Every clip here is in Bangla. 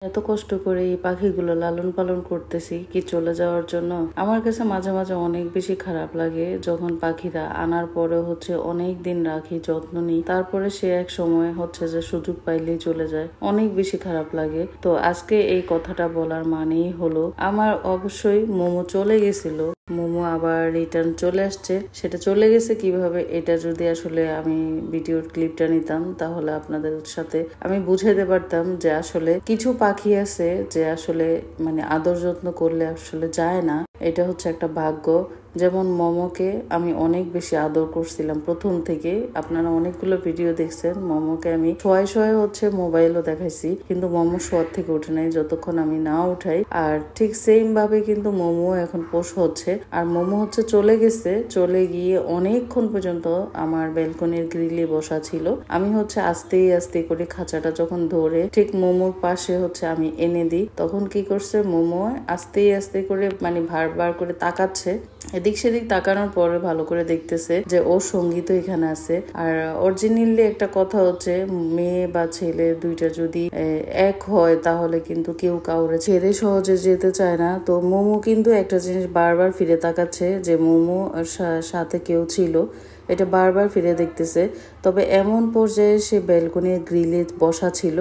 এত কষ্ট করে এই পাখিগুলো লালন পালন করতেছি কি চলে যাওয়ার জন্য। আমার কাছে মাঝে মাঝে অনেক বেশি খারাপ লাগে যখন পাখিরা আনার পরে অনেক দিন রাখি, যত্ন নিই, তারপরে সে এক সময় যে সুযোগ পাইলেই চলে যায়। অনেক বেশি খারাপ লাগে। তো আজকে এই কথাটা বলার মানেই হলো, আমার অবশ্যই মোমো চলে গেছিল, মোমো আবার রিটার্ন চলে আসছে। সেটা চলে গেছে কিভাবে, এটা যদি আসলে আমি ভিডিওর ক্লিপটা নিতাম তাহলে আপনাদের সাথে আমি বুঝাইতে পারতাম যে আসলে কিছু পাখি আছে যে আসলে আদর যত্ন করলে আসলে যায় না। এটা একটা ভাগ্য। যেমন মোমোকে আমি অনেক বেশি আদর করছিলাম প্রথম থেকে। আপনারা অনেকগুলো ভিডিও দেখছেন, মোমোকে আমি শোয়ে মোবাইলও দেখাইছি, কিন্তু মোমো শোয়ার থেকে উঠে নাই যতক্ষণ আমি না উঠাই। আর ঠিক সেম ভাবে কিন্তু মোমো এখন পোষ হচ্ছে। আর মোমো চলে গেছে, চলে গিয়ে অনেকক্ষণ পর্যন্ত আমার ব্যালকনির গ্রিলে বসা ছিল। আমি আস্তে আস্তে করে খাঁচাটা যখন ধরে ঠিক মোমোর পাশে আমি এনে দিই, তখন কি করছে মোমো আস্তে আস্তে করে বারবার করে তাকাচ্ছে। এদিক সেদিক তাকানোর পরে ভালো করে দেখতেছে যে ওর সঙ্গী তো এখানে আছে। আর অরিজিনালি একটা কথা মেয়ে বা ছেলে দুইটা যদি এক হয় তাহলে কিন্তু কেউ কাউরে ছেড়ে সহজে যেতে চায় না। তো মোমো কিন্তু একটা জিনিস বারবার ফিরে তাকাচ্ছে যে মোমো সাথে কেউ ছিল, এটা বারবার ফিরে দেখতেছে। তবে এমন পর্যায়ে সে ব্যালকনির গ্রিলে বসা ছিল,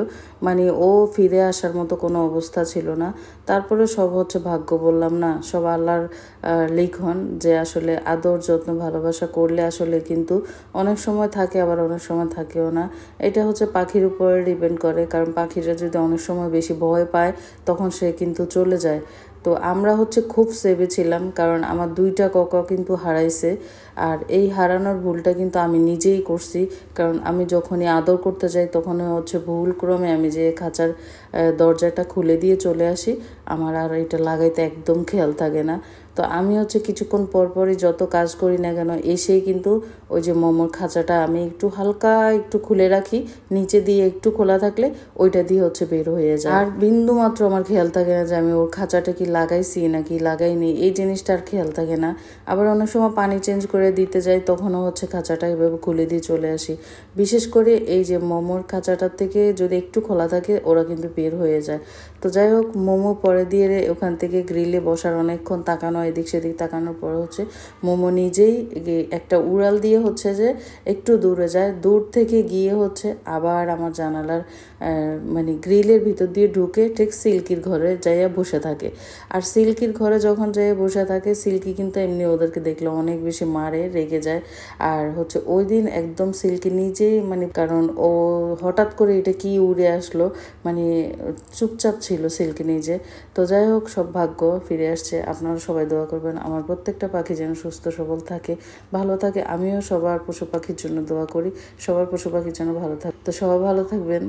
ও ফিরে আসার মতো কোনো অবস্থা ছিল না। তারপরে সব ভাগ্য, বললাম না, সব আল্লাহর লিখন, যে আসলে আদর যত্ন ভালোবাসা করলে আসলে কিন্তু অনেক সময় থাকে, আবার অনেক সময় থাকেও না। এটা পাখির উপরে ডিপেন্ড করে, কারণ পাখিরা যদি অনেক সময় বেশি ভয় পায় তখন সে কিন্তু চলে যায়। তো আমরা খুব সেভে ছিলাম, কারণ আমার দুইটা কক কিন্তু হারাইছে। আর এই হারানোর ভুলটা কিন্তু আমি নিজেই করছি, কারণ আমি যখনই আদর করতে যাই তখনই ভুল ক্রমে আমি যে খাঁচার দরজাটা খুলে দিয়ে চলে আসি, আমার আর এটা লাগাইতে একদম খেয়াল থাকে না। তো আমি কিছুক্ষণ পরপরই যত কাজ করি না কেন এসেই কিন্তু ওই যে মোমোর খাঁচাটা আমি একটু হালকা একটু খুলে রাখি, নিচে দিয়ে একটু খোলা থাকলে ওইটা দিয়ে বের হয়ে যায়। আর বিন্দু মাত্র আমার খেয়াল থাকে না যে আমি ওর খাঁচাটা কি লাগাইছি নাকি লাগাইনি, এই জিনিসটা আর খেয়াল থাকে না। আবার অনেক সময় পানি চেঞ্জ করে দিতে যাই, তখনও খাঁচাটা এভাবে খুলে দিয়ে চলে আসি। বিশেষ করে এই যে মোমোর খাঁচাটার থেকে যদি একটু খোলা থাকে ওরা কিন্তু বের হয়ে যায়। তো যাই হোক, মোমো পরে দিয়ে ওখান থেকে গ্রিলে বসার অনেকক্ষণ তাকানো, এদিক সেদিক তাকানোর পরে মোমো নিজেই একটা উড়াল দিয়ে যে একটু দূরে যায়, দূর থেকে গিয়ে আবার আমার জানালার গ্রিলের ভিতর দিয়ে ঢুকে ঠিক সিল্কির ঘরে যাইয়া বসে থাকে। আর সিল্কির ঘরে যখন যাইয়া বসে থাকে, সিল্কি কিন্তু এমনি ওদেরকে দেখলে অনেক বেশি মারে, রেগে যায়। আর ওই দিন একদম সিল্কি নিজেই কারণ ও হঠাৎ করে এটা কি উড়ে আসলো, চুপচাপ ছিল সিল্কি নিজে। তো যাই হোক, সব ভাগ্য ফিরে আসছে। আপনারা সবাই দোয়া করবেন আমার প্রত্যেকটা পাখি যেন সুস্থ সবল থাকে, ভালো থাকে। আমিও সবার পশু পাখির জন্য দোয়া করি, সবার পশু পাখির জন্য ভালো থাকে। তো সবাই ভালো থাকবেন।